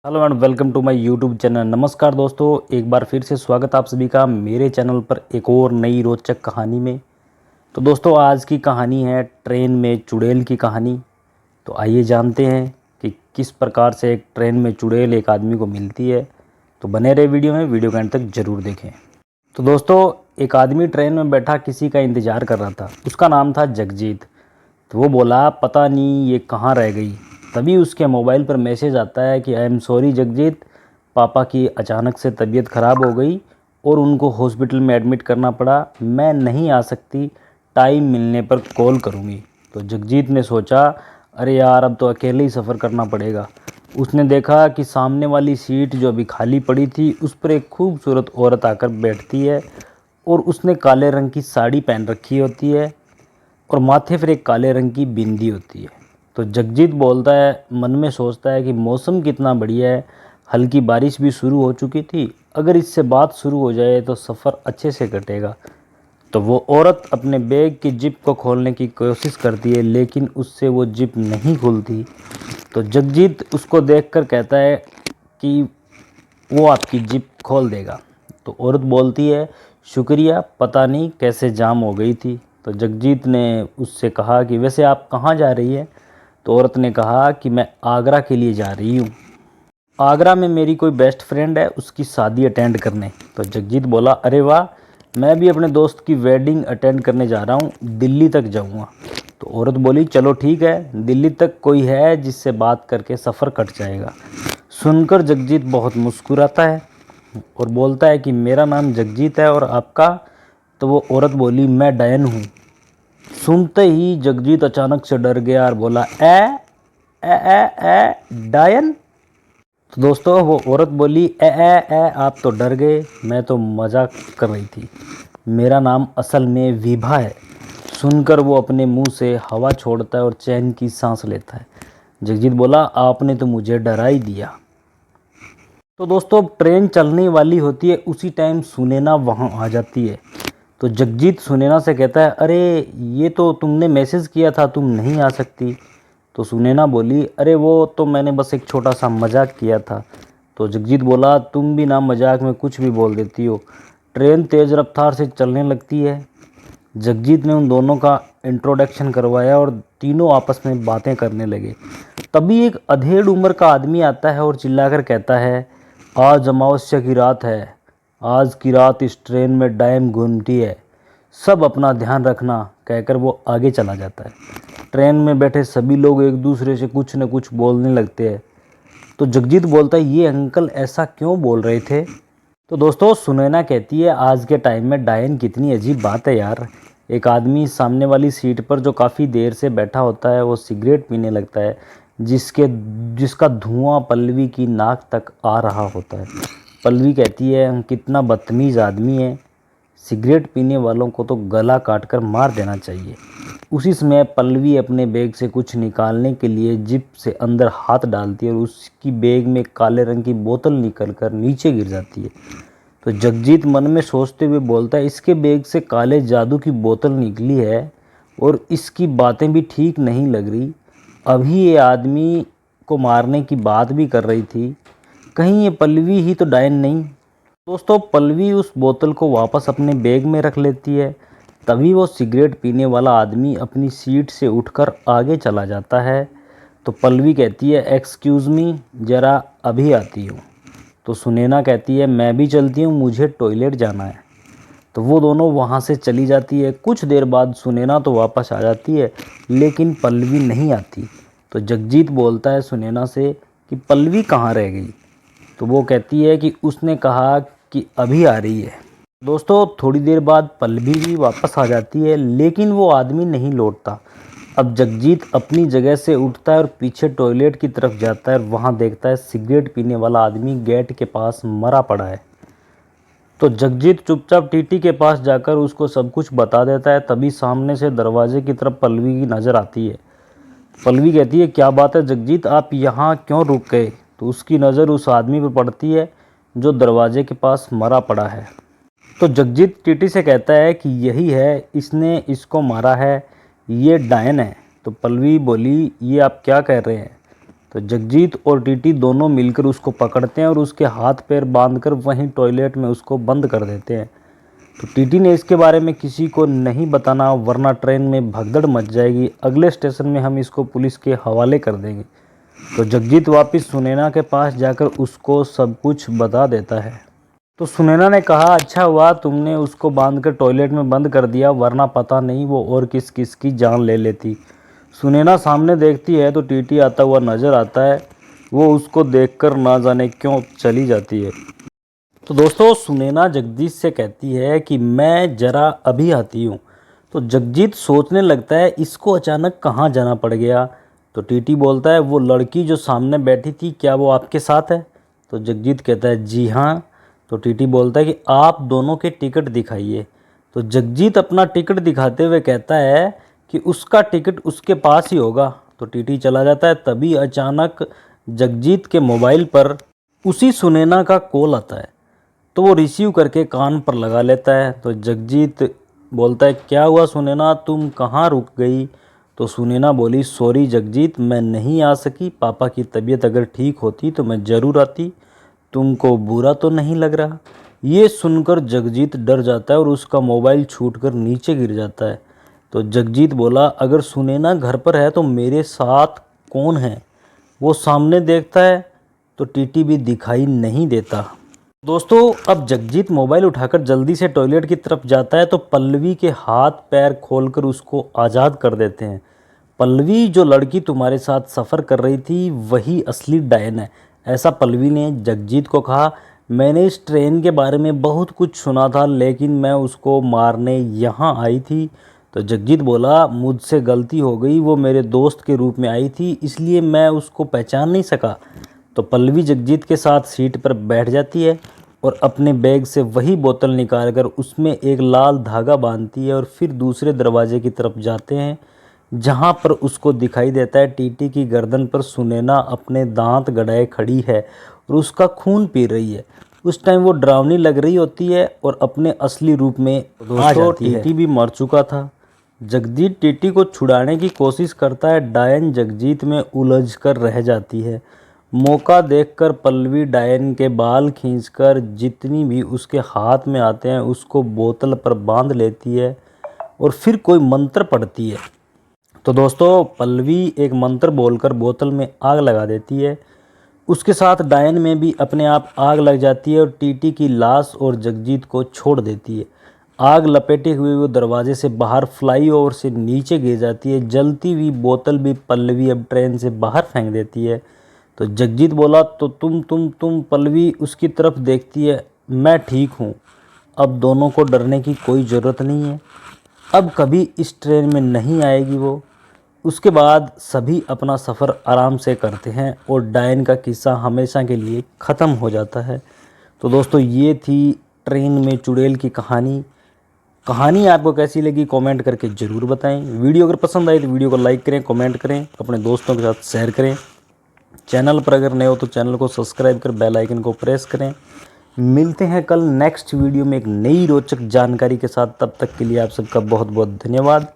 Hello and welcome to my YouTube channel. नमस्कार दोस्तों, एक बार फिर से स्वागत आप सभी का मेरे चैनल पर एक और नई रोचक कहानी में। तो दोस्तों, आज की कहानी है ट्रेन में चुड़ैल की कहानी। तो आइए जानते हैं कि किस प्रकार से एक ट्रेन में चुड़ैल एक आदमी को मिलती है। तो बने रहे वीडियो में, वीडियो के अंत तक ज़रूर देखें। तो दोस्तों, एक आदमी ट्रेन में बैठा किसी का इंतज़ार कर रहा था। उसका नाम था जगजीत। तो वो बोला, पता नहीं ये कहाँ रह गई। तभी उसके मोबाइल पर मैसेज आता है कि आई एम सॉरी जगजीत, पापा की अचानक से तबीयत ख़राब हो गई और उनको हॉस्पिटल में एडमिट करना पड़ा। मैं नहीं आ सकती, टाइम मिलने पर कॉल करूँगी। तो जगजीत ने सोचा, अरे यार, अब तो अकेले ही सफ़र करना पड़ेगा। उसने देखा कि सामने वाली सीट जो अभी खाली पड़ी थी उस पर एक खूबसूरत औरत आकर बैठती है और उसने काले रंग की साड़ी पहन रखी होती है और माथे पर एक काले रंग की बिंदी होती है। तो जगजीत बोलता है, मन में सोचता है कि मौसम कितना बढ़िया है, हल्की बारिश भी शुरू हो चुकी थी। अगर इससे बात शुरू हो जाए तो सफ़र अच्छे से कटेगा। तो वो औरत अपने बैग की जिप को खोलने की कोशिश करती है, लेकिन उससे वो जिप नहीं खुलती। तो जगजीत उसको देखकर कहता है कि वो आपकी जिप खोल देगा। तो औरत बोलती है, शुक्रिया, पता नहीं कैसे जाम हो गई थी। तो जगजीत ने उससे कहा कि वैसे आप कहाँ जा रही है। तो औरत ने कहा कि मैं आगरा के लिए जा रही हूँ। आगरा में मेरी कोई बेस्ट फ्रेंड है, उसकी शादी अटेंड करने। तो जगजीत बोला, अरे वाह, मैं भी अपने दोस्त की वेडिंग अटेंड करने जा रहा हूँ, दिल्ली तक जाऊँगा। तो औरत बोली, चलो ठीक है, दिल्ली तक कोई है जिससे बात करके सफ़र कट जाएगा। सुनकर जगजीत बहुत मुस्कुराता है और बोलता है कि मेरा नाम जगजीत है और आपका। तो वो औरत बोली, मैं डायन हूँ। सुनते ही जगजीत अचानक से डर गया और बोला, डायन। तो दोस्तों, वो औरत बोली, आप तो डर गए, मैं तो मजाक कर रही थी। मेरा नाम असल में विभा है। सुनकर वो अपने मुंह से हवा छोड़ता है और चैन की सांस लेता है। जगजीत बोला, आपने तो मुझे डरा ही दिया। तो दोस्तों, ट्रेन चलने वाली होती है, उसी टाइम सुनैना वहाँ आ जाती है। तो जगजीत सुनैना से कहता है, अरे ये तो तुमने मैसेज किया था, तुम नहीं आ सकती। तो सुनैना बोली, अरे वो तो मैंने बस एक छोटा सा मजाक किया था। तो जगजीत बोला, तुम भी ना मजाक में कुछ भी बोल देती हो। ट्रेन तेज़ रफ्तार से चलने लगती है। जगजीत ने उन दोनों का इंट्रोडक्शन करवाया और तीनों आपस में बातें करने लगे। तभी एक अधेड़ उम्र का आदमी आता है और चिल्लाकर कहता है, आज अमावस्या की रात है। आज की रात इस ट्रेन में डायन घूमती है, सब अपना ध्यान रखना, कहकर वो आगे चला जाता है। ट्रेन में बैठे सभी लोग एक दूसरे से कुछ न कुछ बोलने लगते हैं। तो जगजीत बोलता है, ये अंकल ऐसा क्यों बोल रहे थे। तो दोस्तों, सुनैना कहती है, आज के टाइम में डायन कितनी अजीब बात है यार। एक आदमी सामने वाली सीट पर जो काफ़ी देर से बैठा होता है वो सिगरेट पीने लगता है, जिसका धुआं पल्लवी की नाक तक आ रहा होता है। पल्लवी कहती है, कितना बदतमीज़ आदमी है, सिगरेट पीने वालों को तो गला काटकर मार देना चाहिए। उसी समय पल्लवी अपने बैग से कुछ निकालने के लिए जिप से अंदर हाथ डालती है और उसकी बैग में काले रंग की बोतल निकलकर नीचे गिर जाती है। तो जगजीत मन में सोचते हुए बोलता है, इसके बैग से काले जादू की बोतल निकली है और इसकी बातें भी ठीक नहीं लग रही। अभी ये आदमी को मारने की बात भी कर रही थी, कहीं ये पल्लवी ही तो डायन नहीं। दोस्तों, पल्लवी उस बोतल को वापस अपने बैग में रख लेती है। तभी वो सिगरेट पीने वाला आदमी अपनी सीट से उठकर आगे चला जाता है। तो पल्लवी कहती है, एक्सक्यूज़ मी, ज़रा अभी आती हूँ। तो सुनैना कहती है, मैं भी चलती हूँ, मुझे टॉयलेट जाना है। तो वो दोनों वहाँ से चली जाती है। कुछ देर बाद सुनैना तो वापस आ जाती है, लेकिन पल्लवी नहीं आती। तो जगजीत बोलता है सुनैना से कि पल्लवी कहाँ रह गई। तो वो कहती है कि उसने कहा कि अभी आ रही है। दोस्तों, थोड़ी देर बाद पल्लवी भी वापस आ जाती है, लेकिन वो आदमी नहीं लौटता। अब जगजीत अपनी जगह से उठता है और पीछे टॉयलेट की तरफ जाता है और वहाँ देखता है सिगरेट पीने वाला आदमी गेट के पास मरा पड़ा है। तो जगजीत चुपचाप टीटी के पास जाकर उसको सब कुछ बता देता है। तभी सामने से दरवाजे की तरफ पल्लवी की नज़र आती है। पल्लवी कहती है, क्या बात है जगजीत, आप यहाँ क्यों रुक गए। तो उसकी नज़र उस आदमी पर पड़ती है जो दरवाजे के पास मरा पड़ा है। तो जगजीत टीटी से कहता है कि यही है, इसने इसको मारा है, ये डायन है। तो पल्लवी बोली, ये आप क्या कह रहे हैं। तो जगजीत और टीटी दोनों मिलकर उसको पकड़ते हैं और उसके हाथ पैर बांधकर वहीं टॉयलेट में उसको बंद कर देते हैं। तो टीटी ने इसके बारे में किसी को नहीं बताना, वरना ट्रेन में भगदड़ मच जाएगी। अगले स्टेशन में हम इसको पुलिस के हवाले कर देंगे। तो जगजीत वापस सुनैना के पास जाकर उसको सब कुछ बता देता है। तो सुनैना ने कहा, अच्छा हुआ तुमने उसको बांधकर टॉयलेट में बंद कर दिया, वरना पता नहीं वो और किस किस की जान ले लेती। सुनैना सामने देखती है तो टीटी आता हुआ नजर आता है। वो उसको देखकर ना जाने क्यों चली जाती है। तो दोस्तों सुनैना जगजीत से कहती है कि मैं जरा अभी आती हूँ। तो जगजीत सोचने लगता है इसको अचानक कहाँ जाना पड़ गया। तो टीटी बोलता है, वो लड़की जो सामने बैठी थी क्या वो आपके साथ है? तो जगजीत कहता है, जी हाँ। तो टीटी बोलता है कि आप दोनों के टिकट दिखाइए। तो जगजीत अपना टिकट दिखाते हुए कहता है कि उसका टिकट उसके पास ही होगा। तो टीटी चला जाता है। तभी अचानक जगजीत के मोबाइल पर उसी सुनैना का कॉल आता है। तो वो रिसीव करके कान पर लगा लेता है। तो जगजीत बोलता है, क्या हुआ सुनैना, तुम कहाँ रुक गई? तो सुनैना बोली, सॉरी जगजीत, मैं नहीं आ सकी। पापा की तबीयत अगर ठीक होती तो मैं ज़रूर आती। तुमको बुरा तो नहीं लग रहा? ये सुनकर जगजीत डर जाता है और उसका मोबाइल छूटकर नीचे गिर जाता है। तो जगजीत बोला, अगर सुनैना घर पर है तो मेरे साथ कौन है? वो सामने देखता है तो टीटी भी दिखाई नहीं देता। दोस्तों अब जगजीत मोबाइल उठाकर जल्दी से टॉयलेट की तरफ जाता है तो पल्लवी के हाथ पैर खोलकर उसको आज़ाद कर देते हैं। पल्लवी जो लड़की तुम्हारे साथ सफ़र कर रही थी वही असली डायन है, ऐसा पल्लवी ने जगजीत को कहा। मैंने इस ट्रेन के बारे में बहुत कुछ सुना था, लेकिन मैं उसको मारने यहाँ आई थी। तो जगजीत बोला, मुझसे गलती हो गई, वो मेरे दोस्त के रूप में आई थी, इसलिए मैं उसको पहचान नहीं सका। तो पल्लवी जगजीत के साथ सीट पर बैठ जाती है और अपने बैग से वही बोतल निकालकर उसमें एक लाल धागा बांधती है और फिर दूसरे दरवाजे की तरफ जाते हैं, जहां पर उसको दिखाई देता है टीटी की गर्दन पर सुनैना अपने दांत गड़ाए खड़ी है और उसका खून पी रही है। उस टाइम वो डरावनी लग रही होती है और अपने असली रूप में आ जाती है। टीटी भी मर चुका था। जगजीत टीटी को छुड़ाने की कोशिश करता है। डायन जगजीत में उलझ कर रह जाती है। मौका देखकर पल्लवी डायन के बाल खींचकर जितनी भी उसके हाथ में आते हैं उसको बोतल पर बांध लेती है और फिर कोई मंत्र पढ़ती है। तो दोस्तों पल्लवी एक मंत्र बोलकर बोतल में आग लगा देती है। उसके साथ डायन में भी अपने आप आग लग जाती है और टीटी की लाश और जगजीत को छोड़ देती है। आग लपेटे हुए वो दरवाजे से बाहर फ्लाईओवर से नीचे गिर जाती है। जलती हुई बोतल भी पल्लवी अब ट्रेन से बाहर फेंक देती है। तो जगजीत बोला, तो तुम पल्लवी उसकी तरफ देखती है, मैं ठीक हूँ, अब दोनों को डरने की कोई ज़रूरत नहीं है, अब कभी इस ट्रेन में नहीं आएगी वो। उसके बाद सभी अपना सफ़र आराम से करते हैं और डायन का किस्सा हमेशा के लिए ख़त्म हो जाता है। तो दोस्तों ये थी ट्रेन में चुड़ैल की कहानी आपको कैसी लगी कमेंट करके ज़रूर बताएं। वीडियो अगर पसंद आई तो वीडियो को लाइक करें, कमेंट करें, अपने दोस्तों के साथ शेयर करें। चैनल पर अगर नए हो तो चैनल को सब्सक्राइब कर बेल आइकन को प्रेस करें। मिलते हैं कल नेक्स्ट वीडियो में एक नई रोचक जानकारी के साथ। तब तक के लिए आप सबका बहुत बहुत धन्यवाद।